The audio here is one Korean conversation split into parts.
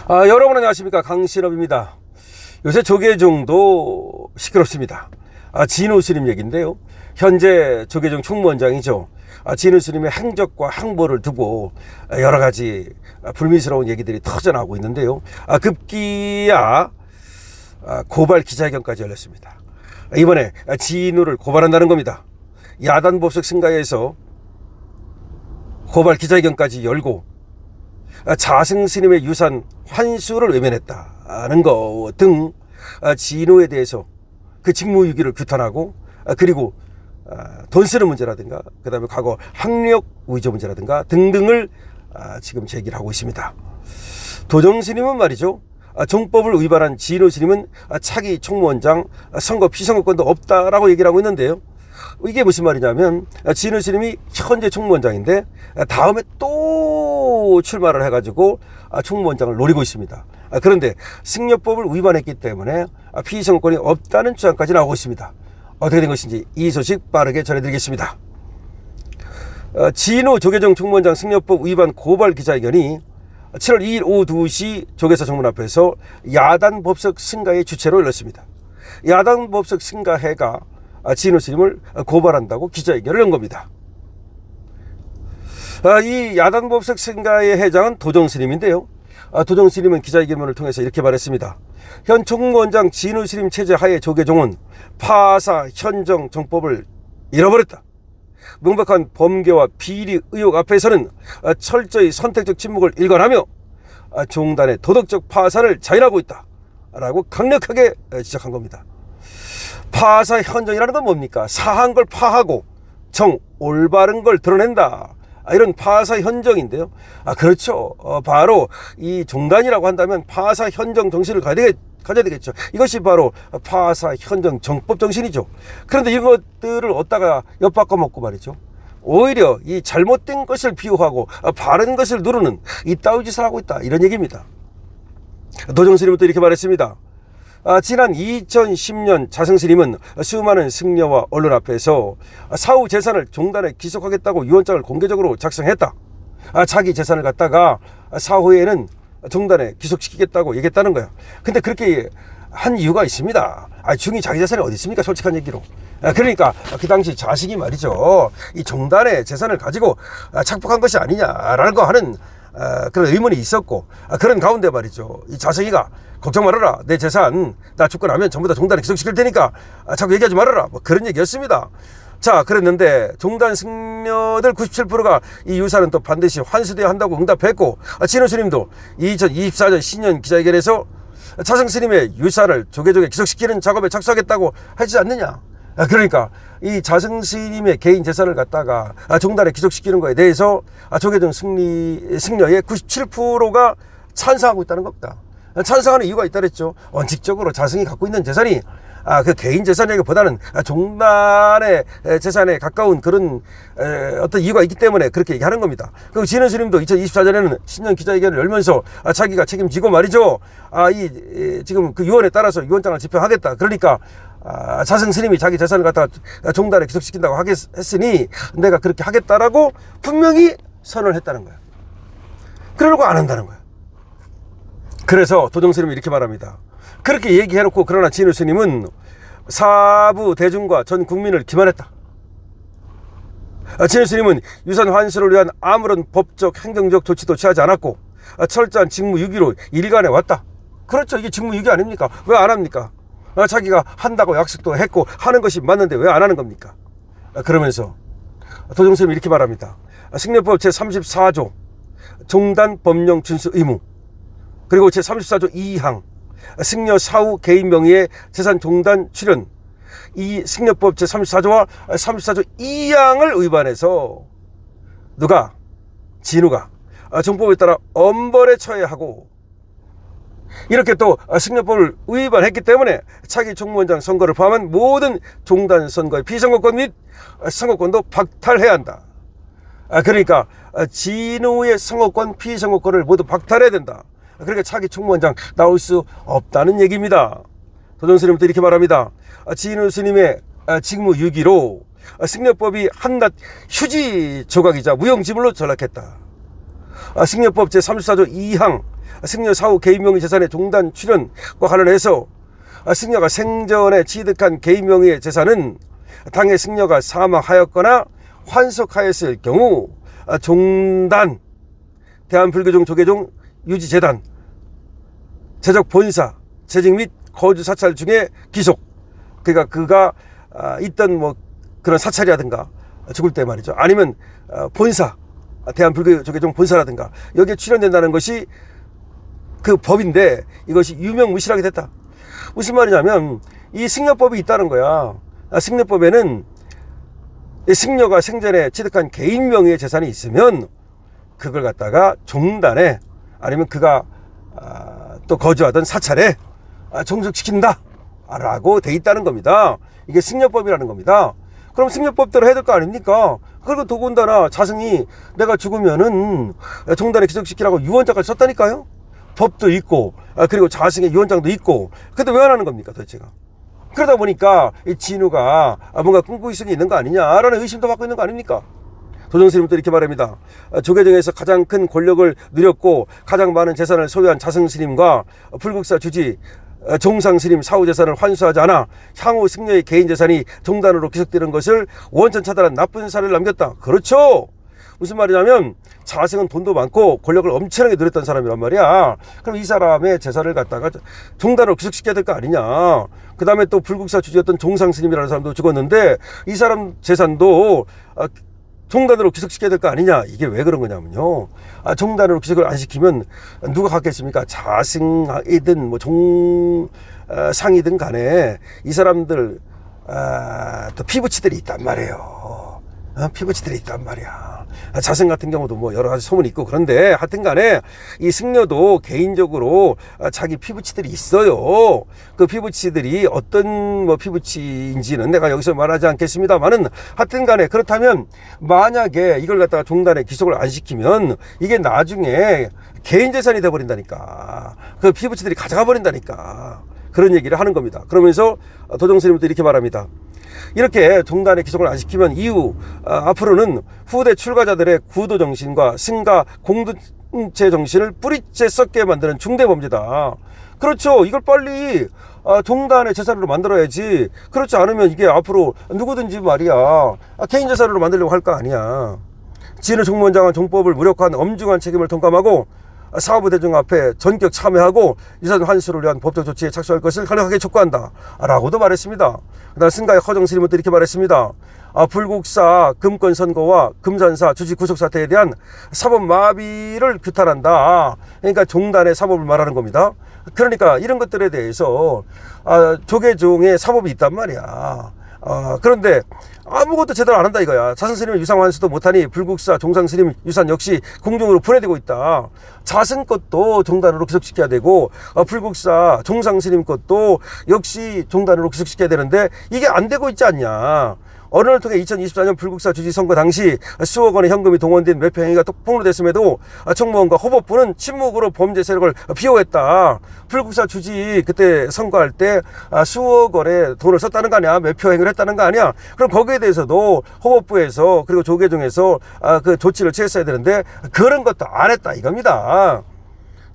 여러분 안녕하십니까, 강신업입니다. 요새 조계종도 시끄럽습니다. 진우 스님 얘기인데요. 현재 조계종 총무원장이죠. 진우 스님의 행적과 행보를 두고 여러 가지 불미스러운 얘기들이 터져나오고 있는데요. 급기야 고발 기자회견까지 열렸습니다. 이번에 진우를 고발한다는 겁니다. 야단법석 승가에서 고발 기자회견까지 열고 자승 스님의 유산 환수를 외면했다는 것 등 진우에 대해서 그 직무유기를 규탄하고, 그리고 돈 쓰는 문제라든가, 그 다음에 과거 학력 위조 문제라든가 등등을 지금 제기를 하고 있습니다. 도정 스님은 말이죠, 종법을 위반한 진우 스님은 차기 총무원장 선거 피선거권도 없다라고 얘기를 하고 있는데요. 이게 무슨 말이냐면, 진우 스님이 현재 총무원장인데 다음에 또 출마를 해가지고 총무원장을 노리고 있습니다. 그런데 승려법을 위반했기 때문에 피선거권이 없다는 주장까지 나오고 있습니다. 어떻게 된 것인지 이 소식 빠르게 전해드리겠습니다. 진우 조계종 총무원장 승려법 위반 고발 기자회견이 7월 2일 오후 2시 조계사 정문 앞에서 야단법석 승가회 주최로 열렸습니다. 야단법석 승가회가 진우 스님을 고발한다고 기자회견을 연 겁니다. 이 야단법석 승가회 회장은 도정 스님인데요. 도정 스님은 기자회견을 통해서 이렇게 말했습니다. 현 총무원장 진우 스님 체제 하에 조계종은 파사 현정 정법을 잃어버렸다. 명백한 범죄와 비리 의혹 앞에서는 철저히 선택적 침묵을 일관하며 종단의 도덕적 파산을 자인하고 있다 라고 강력하게 지적한 겁니다. 파사 현정이라는 건 뭡니까? 사한 걸 파하고 올바른 걸 드러낸다, 이런 파사 현정인데요. 그렇죠. 바로 이 종단이라고 한다면 파사 현정 정신을 가져야 되겠죠. 이것이 바로 파사 현정 정법 정신이죠. 그런데 이것들을 얻다가 엿바꿔 먹고 말이죠, 오히려 이 잘못된 것을 비호하고 바른 것을 누르는 이따위 짓을 하고 있다, 이런 얘기입니다. 도정 스님은 또 이렇게 말했습니다. 지난 2010년 자승 스님은 수많은 승려와 언론 앞에서 사후 재산을 종단에 기속하겠다고 유언장을 공개적으로 작성했다. 자기 재산을 갖다가 사후에는 종단에 기속시키겠다고 얘기했다는 거야. 근데 그렇게 한 이유가 있습니다. 중이 자기 재산이 어디 있습니까? 솔직한 얘기로. 그러니까 그 당시 자식이 말이죠, 이 종단의 재산을 가지고 착복한 것이 아니냐라는 거 하는 그런 의문이 있었고, 그런 가운데 말이죠, 이 자식이가 걱정 말아라, 내 재산 나 죽고 나면 전부 다 종단에 기속시킬 테니까 자꾸 얘기하지 말아라, 뭐 그런 얘기였습니다. 자, 그랬는데 종단 승려들 97%가 이 유산은 또 반드시 환수돼야 한다고 응답했고, 진우 스님도 2024년 신년 기자회견에서 자승 스님의 유산을 조계종에 기속시키는 작업에 착수하겠다고 하지 않느냐. 그러니까 이 자승 스님의 개인 재산을 갖다가 종단에 기속시키는 거에 대해서 조계종 승려의 97%가 찬성하고 있다는 겁니다. 찬성하는 이유가 있다 그랬죠. 원칙적으로 자승이 갖고 있는 재산이 그 개인 재산이기보다는 종단의 재산에 가까운 그런 어떤 이유가 있기 때문에 그렇게 얘기하는 겁니다. 그리고 진우 스님도 2024년에는 신년 기자회견을 열면서 자기가 책임지고 말이죠, 지금 그 유언에 따라서 유언장을 집행하겠다. 그러니까 자승 스님이 자기 재산을 갖다가 종단에 기속시킨다고 했으니 내가 그렇게 하겠다라고 분명히 선언을 했다는 거야. 그러고 안 한다는 거야. 그래서 도정 스님이 이렇게 말합니다. 그렇게 얘기해놓고 그러나 진우 스님은 사부 대중과 전 국민을 기만했다. 진우 스님은 유산 환수를 위한 아무런 법적 행정적 조치도 취하지 않았고 철저한 직무유기로 일관해 왔다. 그렇죠. 이게 직무유기 아닙니까? 왜 안 합니까? 자기가 한다고 약속도 했고 하는 것이 맞는데 왜 안 하는 겁니까? 그러면서 도정 스님이 이렇게 말합니다. 승려법 제34조 종단 법령 준수 의무, 그리고 제34조 2항 승려 사후 개인 명의의 재산 종단 출연, 이 승려법 제34조와 34조 2항을 위반해서 진우가 정법에 따라 엄벌에 처해야 하고, 이렇게 또 승려법을 위반했기 때문에 차기 총무원장 선거를 포함한 모든 종단 선거의 피선거권 및 선거권도 박탈해야 한다. 그러니까 진우의 선거권, 피선거권을 모두 박탈해야 된다. 그러니까 차기 총무원장 나올 수 없다는 얘기입니다. 도정 스님도 이렇게 말합니다. 진우 스님의 직무유기로 승려법이 한낱 휴지 조각이자 무용지물로 전락했다. 승려법 제34조 2항 승려 사후 개인명의 재산의 종단 출현과 관련해서 승려가 생전에 취득한 개인명의 재산은 당해 승려가 사망하였거나 환속하였을 경우 종단, 대한불교종 조계종 유지재단, 재적 본사, 재직 및 거주 사찰 중에 귀속, 그러니까 그가 있던 뭐 그런 사찰이라든가 죽을 때 말이죠, 아니면 본사, 대한불교조계종 본사라든가 여기에 출연된다는 것이 그 법인데 이것이 유명무실하게 됐다. 무슨 말이냐면 이 승려법이 있다는 거야. 승려법에는 승려가 생전에 취득한 개인 명의의 재산이 있으면 그걸 갖다가 종단에 아니면 그가 또 거주하던 사찰에 종속시킨다 라고 돼 있다는 겁니다. 이게 승려법이라는 겁니다. 그럼 승려법대로 해야 될 거 아닙니까? 그리고 더군다나 자승이 내가 죽으면은 종단에 귀속시키라고 유언장까지 썼다니까요. 법도 있고 그리고 자승의 유언장도 있고. 근데 왜 안 하는 겁니까 도대체가? 그러다 보니까 이 진우가 뭔가 꿈꾸기성이 있는 거 아니냐라는 의심도 받고 있는 거 아닙니까? 도정스님도 이렇게 말합니다. 조계종에서 가장 큰 권력을 누렸고 가장 많은 재산을 소유한 자승스님과 불국사 주지 종상스님 사후 재산을 환수하지 않아 향후 승려의 개인 재산이 종단으로 귀속되는 것을 원천 차단한 나쁜 사례를 남겼다. 그렇죠. 무슨 말이냐면 자승은 돈도 많고 권력을 엄청나게 누렸던 사람이란 말이야. 그럼 이 사람의 재산을 갖다가 종단으로 귀속시켜야 될 거 아니냐. 그 다음에 또 불국사 주지였던 종상스님이라는 사람도 죽었는데 이 사람 재산도 종단으로 귀속시켜야 될 거 아니냐. 이게 왜 그런 거냐면요, 종단으로 귀속을 안 시키면 누가 갖겠습니까? 자승이든 뭐 종상이든 간에 이 사람들 또 피부치들이 있단 말이에요. 피부치들이 있단 말이야. 자승 같은 경우도 뭐 여러 가지 소문이 있고 그런데 하여튼 간에 이 승려도 개인적으로 자기 피부치들이 있어요. 그 피부치들이 어떤 뭐 피부치인지는 내가 여기서 말하지 않겠습니다만은 하여튼 간에 그렇다면 만약에 이걸 갖다가 종단에 귀속을 안 시키면 이게 나중에 개인 재산이 돼 버린다니까. 그 피부치들이 가져가 버린다니까. 그런 얘기를 하는 겁니다. 그러면서 도정스님도 이렇게 말합니다. 이렇게 종단에 귀속을 안 시키면 이후 앞으로는 후대 출가자들의 구도 정신과 승가 공동체 정신을 뿌리째 썩게 만드는 중대범죄다. 그렇죠. 이걸 빨리 종단의 재산으로 만들어야지. 그렇지 않으면 이게 앞으로 누구든지 말이야 개인 재산으로 만들려고 할 거 아니야. 진우 총무원장은 종법을 무력화한 엄중한 책임을 통감하고 사업부 대중 앞에 전격 참여하고 유산 환수를 위한 법적 조치에 착수할 것을 강력하게 촉구한다 라고도 말했습니다. 그다음 승가의 허정스님은 또 이렇게 말했습니다. 불국사 금권 선거와 금산사 주식 구속 사태에 대한 사법 마비를 규탄한다. 그러니까 종단의 사법을 말하는 겁니다. 그러니까 이런 것들에 대해서 조계종의 사법이 있단 말이야. 그런데 아무것도 제대로 안 한다 이거야. 자승스님은 유상 환수도 못하니 불국사 종상스님 유산 역시 궁중으로 분해되고 있다. 자승 것도 종단으로 귀속시켜야 되고 불국사 종상스님 것도 역시 종단으로 귀속시켜야 되는데 이게 안 되고 있지 않냐. 언론을 통해 2024년 불국사 주지 선거 당시 수억 원의 현금이 동원된 매표 행위가 폭로됐음에도 총무원과 호법부는 침묵으로 범죄 세력을 비호했다. 불국사 주지 그때 선거할 때 수억 원의 돈을 썼다는 거 아니야. 매표 행위를 했다는 거 아니야. 그럼 거기에 대해서도 호법부에서 그리고 조계종에서 그 조치를 취했어야 되는데 그런 것도 안 했다 이겁니다.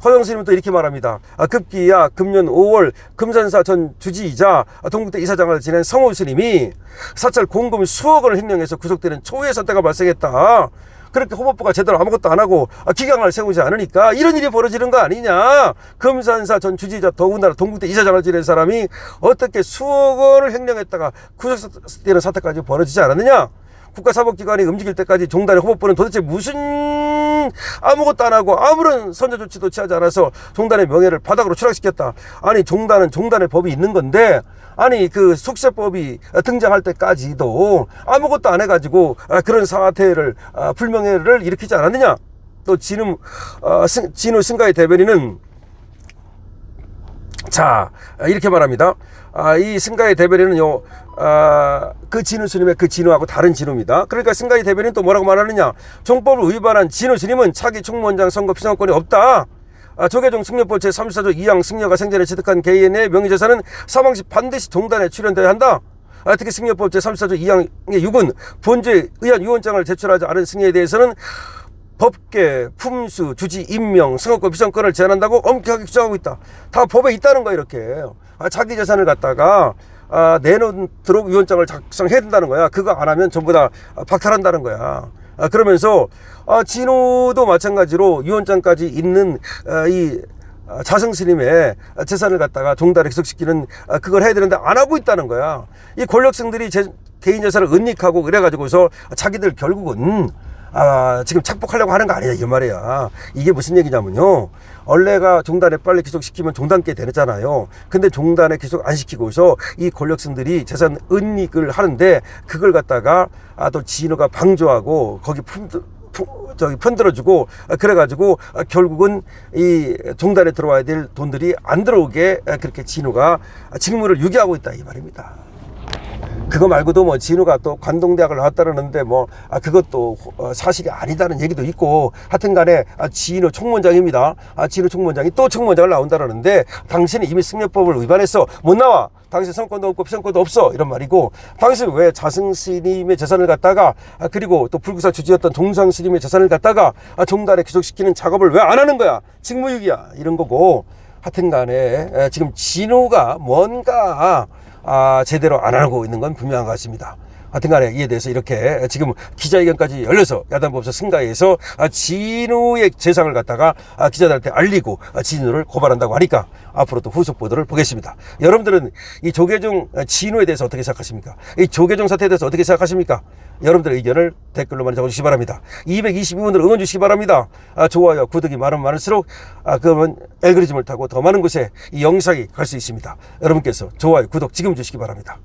허영스님은 또 이렇게 말합니다. 급기야 금년 5월 금산사 전 주지이자 동국대 이사장을 지낸 성호 스님이 사찰 공금 수억 원을 횡령해서 구속되는 초유의 사태가 발생했다. 그렇게 호법부가 제대로 아무것도 안 하고 기강을 세우지 않으니까 이런 일이 벌어지는 거 아니냐. 금산사 전 주지이자 더군다나 동국대 이사장을 지낸 사람이 어떻게 수억 원을 횡령했다가 구속되는 사태까지 벌어지지 않았느냐. 국가사법기관이 움직일 때까지 종단의 호법부는 도대체 무슨 아무것도 안 하고 아무런 선제 조치도 취하지 않아서 종단의 명예를 바닥으로 추락시켰다. 아니 종단은 종단의 법이 있는 건데 아니 그 속세법이 등장할 때까지도 아무것도 안 해가지고 그런 사태를 불명예를 일으키지 않았느냐. 또 진우 승가의 대변인은 자 이렇게 말합니다. 이 승가의 대변인은 그 진우 스님의 그 진우하고 다른 진우입니다. 그러니까 승가의 대변인 또 뭐라고 말하느냐. 종법을 위반한 진우 스님은 차기 총무원장 선거 피선권이 없다. 조계종 승려법 제34조 2항 승려가 생전에 취득한 개인의 명의재산은 사망 시 반드시 종단에 출연되어야 한다. 특히 승려법 제34조 2항의 6은 본주에 의한 유언장을 제출하지 않은 승려에 대해서는 법계, 품수, 주지, 임명, 승업권, 비선권을 제한한다고 엄격하게 규정하고 있다. 다 법에 있다는 거야, 이렇게. 자기 재산을 갖다가 내놓도록 위원장을 작성해야 된다는 거야. 그거 안 하면 전부 다 박탈한다는 거야. 그러면서 진호도 마찬가지로 위원장까지 있는 이 자승 스님의 재산을 갖다가 종단에 기속시키는 그걸 해야 되는데 안 하고 있다는 거야. 이 권력층들이 개인 재산을 은닉하고 그래가지고서 자기들 결국은 지금 착복하려고 하는 거 아니야, 이 말이야. 이게 무슨 얘기냐면요, 원래가 종단에 빨리 기속시키면 종단께 되잖아요. 근데 종단에 기속 안 시키고서 이 권력층들이 재산 은닉을 하는데, 그걸 갖다가 또 진호가 방조하고 거기 편들어주고, 그래가지고 결국은 이 종단에 들어와야 될 돈들이 안 들어오게 그렇게 진호가 직무를 유기하고 있다, 이 말입니다. 그거 말고도 뭐 진우가 또 관동대학을 나왔다 그러는데 그것도 사실이 아니다는 얘기도 있고, 하여튼 간에 진우 총무원장입니다. 진우 총무원장이 또 총무원장을 나온다 그러는데, 당신이 이미 승려법을 위반해서 못 나와. 당신 성권도 없고 비선권도 없어, 이런 말이고, 당신 왜 자승 스님의 재산을 갖다가 그리고 또 불구사 주지였던 종상 스님의 재산을 갖다가 종단에 기속시키는 작업을 왜 안 하는 거야? 직무유기야, 이런 거고. 하여튼 간에 지금 진우가 뭔가 제대로 안 하고 있는 건 분명한 것 같습니다. 하여튼 간에 이에 대해서 이렇게 지금 기자회견까지 열려서 야단법사 승가에서 진우의 재상을 갖다가 기자들한테 알리고 진우를 고발한다고 하니까 앞으로 또 후속 보도를 보겠습니다. 여러분들은 이 조계종 진우에 대해서 어떻게 생각하십니까? 이 조계종 사태에 대해서 어떻게 생각하십니까? 여러분들의 의견을 댓글로 많이 적어주시기 바랍니다. 222분들 응원 주시기 바랍니다. 좋아요, 구독이 많으면 많을수록 그러면 알고리즘을 타고 더 많은 곳에 이 영상이 갈 수 있습니다. 여러분께서 좋아요, 구독 지금 주시기 바랍니다.